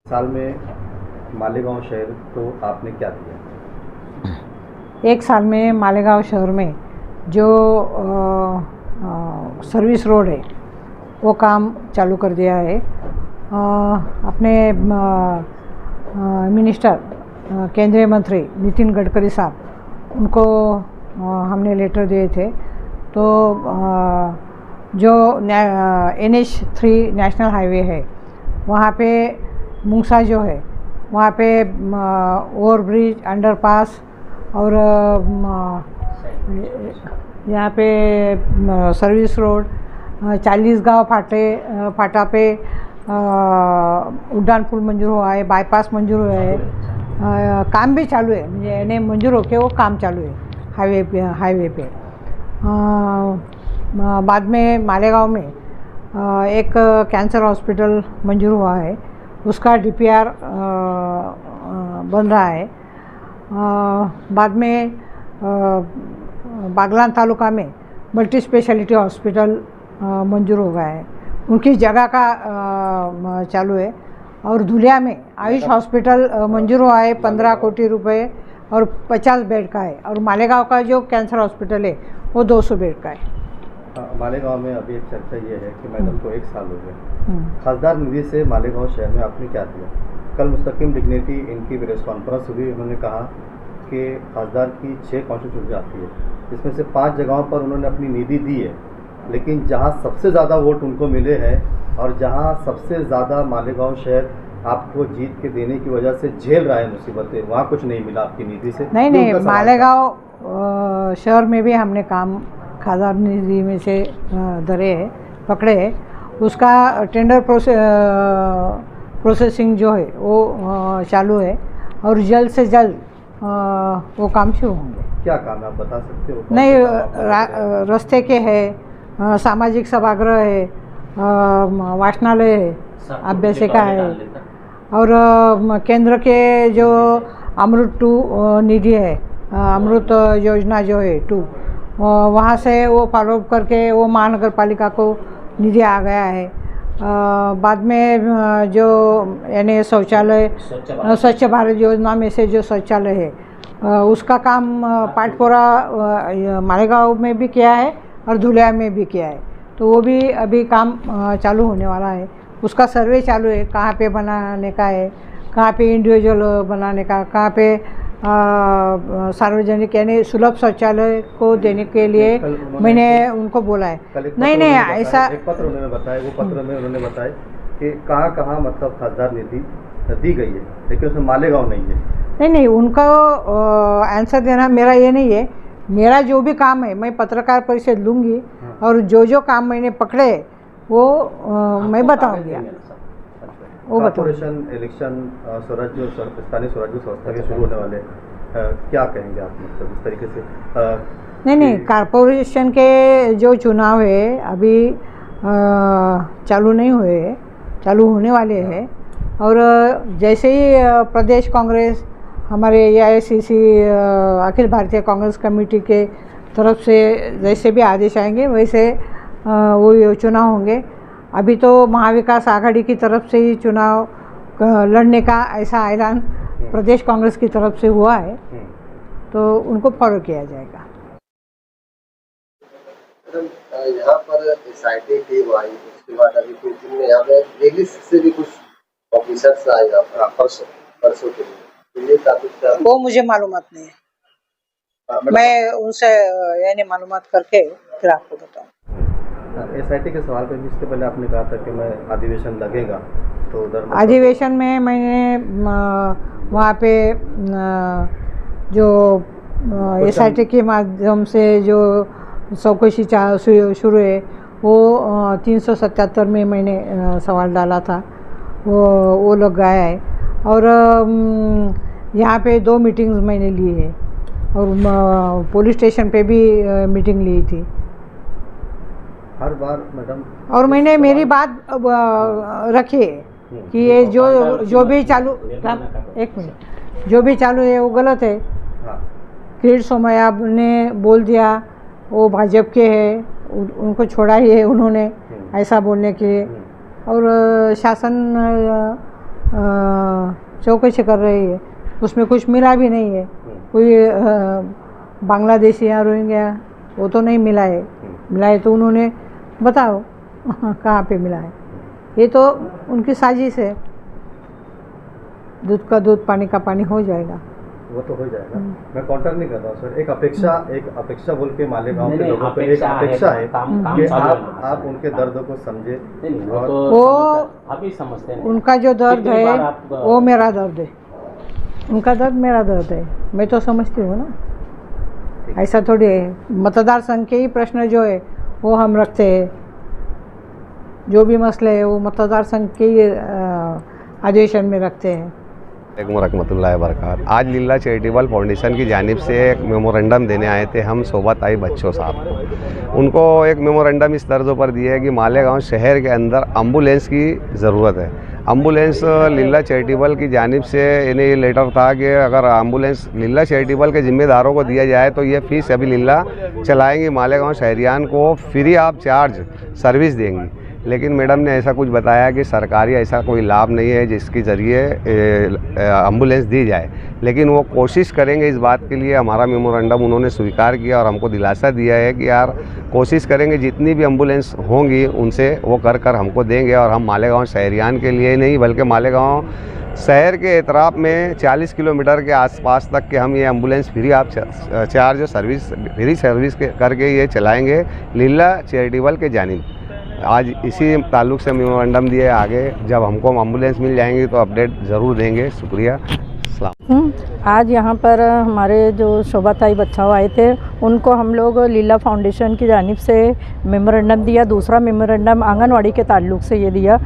साल में मालेगांव शहर को आपने क्या दिया? एक साल में मालेगांव शहर में जो सर्विस रोड है वो काम चालू कर दिया है। अपने मिनिस्टर केंद्रीय मंत्री नितिन गडकरी साहब उनको हमने लेटर दिए थे। तो जो NH3 नेशनल हाईवे है वहाँ पे मुंगसा जो है वहाँ पे ओवरब्रिज, अंडरपास और यहाँ पे सर्विस रोड, 40 गांव फाटा पे उड्डाण पूल मंजूर हुआ है, बाईपास मंजूर हुआ है, काम भी चालू है, म्हणजे यानी मंजूर होके वो काम चालू है हाईवे पे। बाद में मालेगांव में एक कैंसर हॉस्पिटल मंजूर हुआ है, उसका DPR बन रहा है। बाद में बागलान तालुका में मल्टी स्पेशलिटी हॉस्पिटल मंजूर हो गया है, उनकी जगह का चालू है। और धुलिया में आयुष हॉस्पिटल मंजूर हुआ है, 15 कोटी रुपए और 50 बेड का है। और मालेगांव का जो कैंसर हॉस्पिटल है वो 200 बेड का है। मालेगांव में अभी एक चर्चा ये है कि मैडम को 1 साल हो गए, खासदार निधि से मालेगांव शहर में आपने क्या दिया? कल मुस्तकिम डिग्निटी इनकी प्रेस कॉन्फ्रेंस हुई, उन्होंने कहा कि खासदार की 6 कॉन्स्टिट्यूंसी आती है, जिसमें से 5 जगहों पर उन्होंने अपनी निधि दी है, लेकिन जहां सबसे ज़्यादा वोट उनको मिले हैं और जहां सबसे ज़्यादा मालेगांव शहर आपको जीत के देने की वजह से झेल रहा है मुसीबतें, वहाँ कुछ नहीं मिला आपकी निधि से। नहीं, मालेगांव शहर में भी हमने काम खासदार निधि में से पकड़े है, उसका टेंडर प्रोसेसिंग जो है वो चालू है और जल्द से जल्द वो काम शुरू होंगे। क्या काम है आप बता सकते हो? नहीं, रास्ते के है, सामाजिक सभागृह है, वाचनालय है, अभ्यासिका है, और केंद्र के जो अमृत 2 निधि है, अमृत योजना जो है 2, वहाँ से वो फॉलोअप करके वो महानगर पालिका को निधि आ गया है। बाद में जो यानी शौचालय स्वच्छ भारत योजना में से जो शौचालय है उसका काम पाटपोरा मालेगांव में भी किया है और धुलिया में भी किया है, तो वो भी अभी काम चालू होने वाला है। उसका सर्वे चालू है, कहाँ पे बनाने का है, कहाँ पे इंडिविजुअल बनाने का, कहाँ पे सार्वजनिक यानी सुलभ शौचालय को देने के लिए मैंने उनको बोला है। नहीं, ऐसा एक पत्र उन्होंने बताया, वो पत्र में उन्होंने बताया कि कहाँ मतलब खासदार निधि दी गई है, लेकिन उसमें मालेगांव नहीं है। नहीं, उनको आंसर देना मेरा ये नहीं है। मेरा जो भी काम है मैं पत्रकार परिषद लूँगी और जो काम मैंने पकड़े वो मैं बताऊँगी। वो कॉर्पोरेशन इलेक्शन स्थानीय स्वराज्य संस्था के शुरू होने वाले, क्या कहेंगे आप मतलब इस तरीके से? नहीं, कॉर्पोरेशन के जो चुनाव है अभी चालू नहीं हुए, चालू होने वाले हैं। और जैसे ही प्रदेश कांग्रेस हमारे AICC अखिल भारतीय कांग्रेस कमेटी के तरफ से जैसे भी आदेश आएंगे वैसे वो चुनाव होंगे। अभी तो महाविकास आघाड़ी की तरफ से ही चुनाव लड़ने का ऐसा ऐलान प्रदेश कांग्रेस की तरफ से हुआ है, तो उनको फॉलो किया जाएगा। यहाँ पर SIT टीम आई, उसके बाद अभी कुछ दिन में यहाँ पे दिल्ली से भी कुछ ऑफिसर्स आए यहाँ पर परसों के लिए, वो मुझे मालूमात नहीं है, मैं उनसे यानी मालूमात करके फिर आपको बताऊँ। SIT के सवाल पे भी इसके पहले आपने कहा था कि मैं अधिवेशन लगेगा, तो उधर अधिवेशन में मैंने वहाँ पे जो SIT के माध्यम से जो चौकसी शुरू है वो 377 में मैंने सवाल डाला था, वो लग गया है। और यहाँ पे 2 मीटिंग्स मैंने ली है और पुलिस स्टेशन पे भी मीटिंग ली थी। हर बार मैडम, और मैंने मेरी बात रखी है कि ये जो भी चालू, एक मिनट, जो भी चालू है वो गलत है। किरीट सोमैया ने बोल दिया वो भाजपा के हैं, उनको छोड़ा ही है उन्होंने ऐसा बोलने के लिए। और शासन चौकसी कर रही है, उसमें कुछ मिला भी नहीं है। कोई बांग्लादेशी या रोहिंग्या वो तो नहीं मिला है, मिला है तो उन्होंने बताओ कहाँ पे मिला है। ये तो उनकी साजिश है। दूध का दूध पानी का पानी हो जाएगा, वो तो हो जाएगा। मैं काउंटर नहीं कर रहा हूँ सर। एक अपेक्षा बोल के मालेगांव के लोगों को एक अपेक्षा है कि आप उनके दर्द को समझे। वो अभी समझते हैं उनका जो दर्द है वो मेरा दर्द है, उनका दर्द मेरा दर्द है, मैं तो समझती हूँ ना। ऐसा थोड़ी है। मतदार संघ के ही प्रश्न जो है वो हम रखते हैं, जो भी मसले है वो मतदार संघ के ही अधिवेशन में रखते हैं। रहमतुल्लाहि बरकात। आज लीला चैरिटेबल फाउंडेशन की जानिब से एक मेमोरेंडम देने आए थे हम शोभाताई बच्चों साहब को। उनको एक मेमोरेंडम इस तर्ज़ पर दिया है कि मालेगांव शहर के अंदर एम्बुलेंस की ज़रूरत है। एम्बुलेंस लीला चैरिटेबल की जानिब से इन्हें ये लेटर था कि अगर एम्बुलेंस लीला चैरिटेबल के ज़िम्मेदारों को दिया जाए तो ये फ़ीस अभी लीला चलाएंगी, मालेगांव शहरियान को फ्री ऑफ चार्ज सर्विस देंगी। लेकिन मैडम ने ऐसा कुछ बताया कि सरकारी ऐसा कोई लाभ नहीं है जिसके ज़रिए एम्बुलेंस दी जाए, लेकिन वो कोशिश करेंगे इस बात के लिए। हमारा मेमोरेंडम उन्होंने स्वीकार किया और हमको दिलासा दिया है कि यार कोशिश करेंगे जितनी भी एम्बुलेंस होंगी उनसे वो कर हमको देंगे। और हम मालेगांव शहरियान के लिए नहीं बल्कि मालेगांव शहर के एतराफ़ में 40 किलोमीटर के आसपास तक के हम ये ambulance free of charge service करके ये चलाएँगे लीला चैरिटेबल के जानिब। आज इसी ताल्लुक़ से मेमोरेंडम दिए, आगे जब हमको एम्बुलेंस मिल जाएंगी तो अपडेट ज़रूर देंगे। शुक्रिया। आज यहाँ पर हमारे जो शोभाताई बच्चाओं आए थे उनको हम लोग लीला फाउंडेशन की जानिब से मेमोरेंडम दिया। दूसरा मेमोरेंडम आंगनवाड़ी के ताल्लुक़ से ये दिया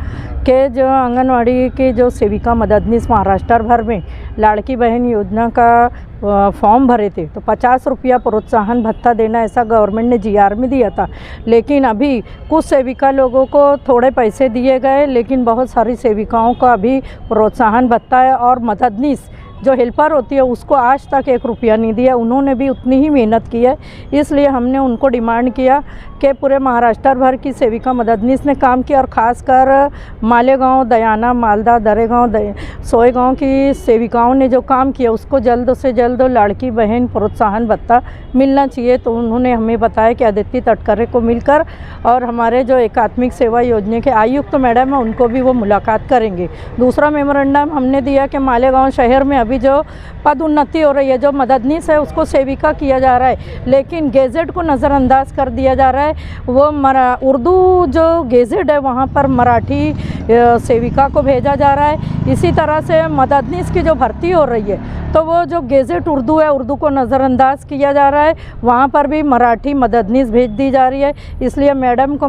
कि जो आंगनवाड़ी के जो सेविका मददनीस महाराष्ट्र भर में लाड़की बहन योजना का फॉर्म भरे थे तो 50 रुपया प्रोत्साहन भत्ता देना ऐसा गवर्नमेंट ने GR में दिया था। लेकिन अभी कुछ सेविका लोगों को थोड़े पैसे दिए गए, लेकिन बहुत सारी सेविकाओं का अभी प्रोत्साहन भत्ता है और मददनीस जो हेल्पर होती है उसको आज तक 1 रुपया नहीं दिया। उन्होंने भी उतनी ही मेहनत की है, इसलिए हमने उनको डिमांड किया कि पूरे महाराष्ट्र भर की सेविका मददनीस ने काम किया और ख़ासकर मालेगांव, दयाना, मालदा, दरेगांव, सोएगांव की सेविकाओं ने जो काम किया उसको जल्द से जल्द लाड़की बहन प्रोत्साहन भत्ता मिलना चाहिए। तो उन्होंने हमें बताया कि अदिति तटकरे को मिलकर और हमारे जो एकात्मिक सेवा योजना के आयुक्त मैडम है उनको भी वो मुलाकात करेंगे। दूसरा मेमोरेंडम हमने दिया कि मालेगांव शहर में अभी जो पद उन्नति हो रही है, जो मददनीस है उसको सेविका किया जा रहा है, लेकिन गेजेट को नज़रअंदाज कर दिया जा रहा है। वो उर्दू जो गेजेट है वहाँ पर मराठी सेविका को भेजा जा रहा है। इसी तरह से मददनीस की जो भर्ती हो रही है तो वो जो गेजेट उर्दू है, उर्दू को नज़रअंदाज किया जा रहा है, वहाँ पर भी मराठी मददनीस भेज दी जा रही है। इसलिए मैडम को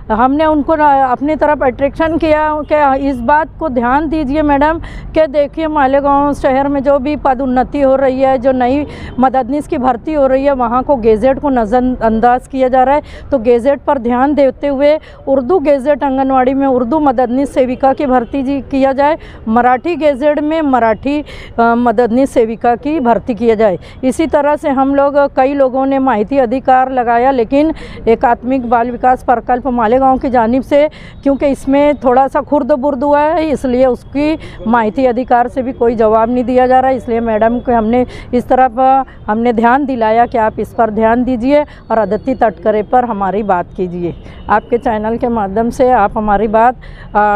हमने उनको अपनी तरफ अट्रैक्शन किया कि इस बात को ध्यान दीजिए मैडम कि देखिए मालेगांव शहर में जो भी पद उन्नति हो रही है, जो नई मददनीस की भर्ती हो रही है, वहाँ को गेजेट को नज़रअंदाज किया जा रहा है। तो गेजेट पर ध्यान देते हुए उर्दू गेजेट आंगनवाड़ी में उर्दू मददनीस सेविका की भर्ती किया जाए, मराठी गेजेट में मराठी मददनीस सेविका की भर्ती किया जाए। इसी तरह से हम लोग कई लोगों ने माहिती अधिकार लगाया, लेकिन एकात्मिक बाल विकास प्रकल्प मालेगांव की जानिब से क्योंकि इसमें थोड़ा सा खुर्द बुर्द हुआ है, इसलिए उसकी माहिती अधिकार से भी कोई जवाब नहीं दिया जा रहा है। इसलिए मैडम को हमने इस तरफ हमने ध्यान दिलाया कि आप इस पर ध्यान दीजिए और अदिति तटकरे पर हमारी बात कीजिए। आपके चैनल के माध्यम से आप हमारी बात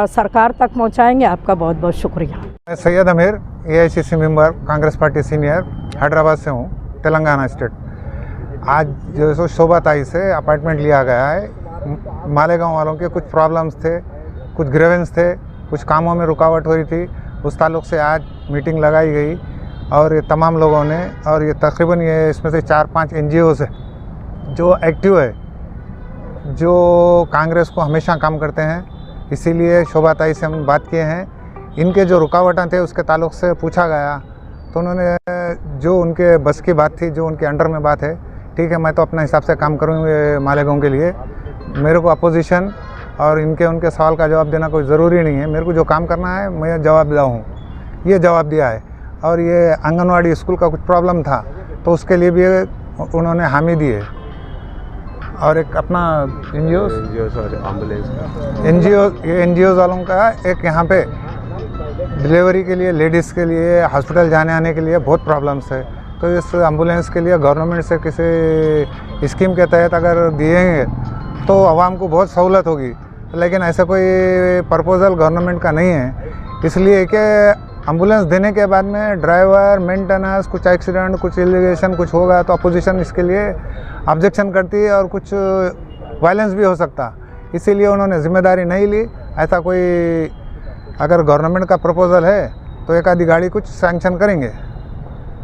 सरकार तक पहुंचाएंगे। आपका बहुत बहुत शुक्रिया। मैं सैयद अमीर, AICC member, Congress party senior, Hyderabad से हूँ, तेलंगाना स्टेट। आज जो शोभाताई से अपॉइंटमेंट लिया गया है, मालेगांव वालों के कुछ प्रॉब्लम्स थे, कुछ ग्रेवेंस थे, कुछ कामों में रुकावट हो रही थी, उस ताल्लुक़ से आज मीटिंग लगाई गई और ये तमाम लोगों ने, और ये तकरीबन ये इसमें से 4-5 NGOs है जो एक्टिव है, जो कांग्रेस को हमेशा काम करते हैं। इसीलिए शोभाताई से हम बात किए हैं। इनके जो रुकावटें थे उसके ताल्लुक़ से पूछा गया तो उन्होंने जो उनके बस की बात थी, जो उनके अंडर में बात है, ठीक है मैं तो अपने हिसाब से काम करूँगी मालेगांव के लिए, मेरे को अपोजिशन और उनके सवाल का जवाब देना कोई ज़रूरी नहीं है। मेरे को जो काम करना है मैं जवाबदेह हूँ, ये जवाब दिया है। और ये आंगनवाड़ी स्कूल का कुछ प्रॉब्लम था तो उसके लिए भी उन्होंने हामी दी है। और एक अपना एनजीओ और एम्बुलेंस एनजीओ वालों का एक यहाँ पे डिलीवरी के लिए लेडीज़ के लिए हॉस्पिटल जाने आने के लिए बहुत प्रॉब्लम्स है। तो इस एम्बुलेंस के लिए गवर्नमेंट से किसी स्कीम के तहत अगर दिएंगे तो आवाम को बहुत सहूलत होगी, लेकिन ऐसा कोई प्रपोजल गवर्नमेंट का नहीं है। इसलिए कि एम्बुलेंस देने के बाद में ड्राइवर, मेंटेनेंस, कुछ एक्सीडेंट, कुछ इलीगेशन कुछ होगा तो अपोजिशन इसके लिए ऑब्जेक्शन करती है और कुछ वायलेंस भी हो सकता, इसीलिए उन्होंने जिम्मेदारी नहीं ली। ऐसा कोई अगर गवर्नमेंट का प्रपोजल है तो एक आधी गाड़ी कुछ सैंक्शन करेंगे।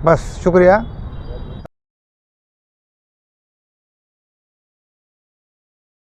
बस, शुक्रिया।